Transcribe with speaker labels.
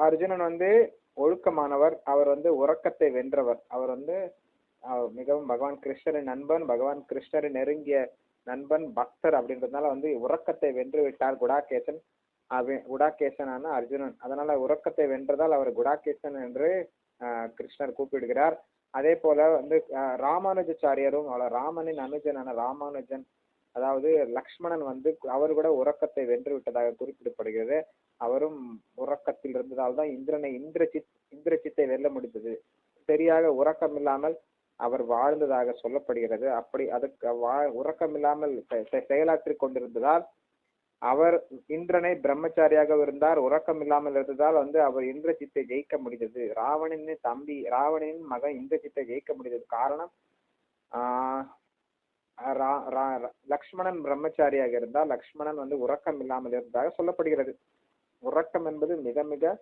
Speaker 1: அர்ஜுனன் வந்து ஒழுக்கமானவர், அவர் வந்து உறக்கத்தை வென்றவர், அவர் வந்து மிகவும் பகவான் கிருஷ்ணரின் நண்பன், பகவான் கிருஷ்ணரின் நெருங்கிய நண்பன், பக்தர் அப்படின்றதுனால வந்து உறக்கத்தை வென்று விட்டார் குடாகேசன். குடாகேசனான அர்ஜுனன். அதனால உறக்கத்தை வென்றதால் அவர் குடாகேசன் என்று கிருஷ்ணர் கூப்பிடுகிறார். அதே போல வந்து ராமானுஜாச்சாரியரும் ராமனின் அனுஜனான ராமானுஜன், அதாவது லக்ஷ்மணன் வந்து அவர் கூட உறக்கத்தை வென்று விட்டதாக குறிப்பிடப்படுகிறது. அவரும் உறக்கத்தில் இருந்ததால் தான் இந்திரஜித்தை வெல்ல முடிந்தது. சரியாக உறக்கம் இல்லாமல் அவர் வாழ்ந்ததாக சொல்லப்படுகிறது. அப்படி அதுக்கு உறக்கம் இல்லாமல் செயலாற்றிக் கொண்டிருந்ததால் அவர் இந்திரனை பிரம்மச்சாரியாக இருந்தார். உறக்கம் இல்லாமல் இருந்ததால் வந்து அவர் இந்திரஜித்தை ஜெயிக்க முடிந்தது. ராவணனின் மகன் இந்திரஜித்தை ஜெயிக்க முடிந்தது. காரணம் லக்ஷ்மணன் பிரம்மச்சாரியாக இருந்தால் லக்ஷ்மணன் வந்து உறக்கம் இல்லாமல் இருந்ததாக சொல்லப்படுகிறது. உறக்கம் என்பது மிக மிக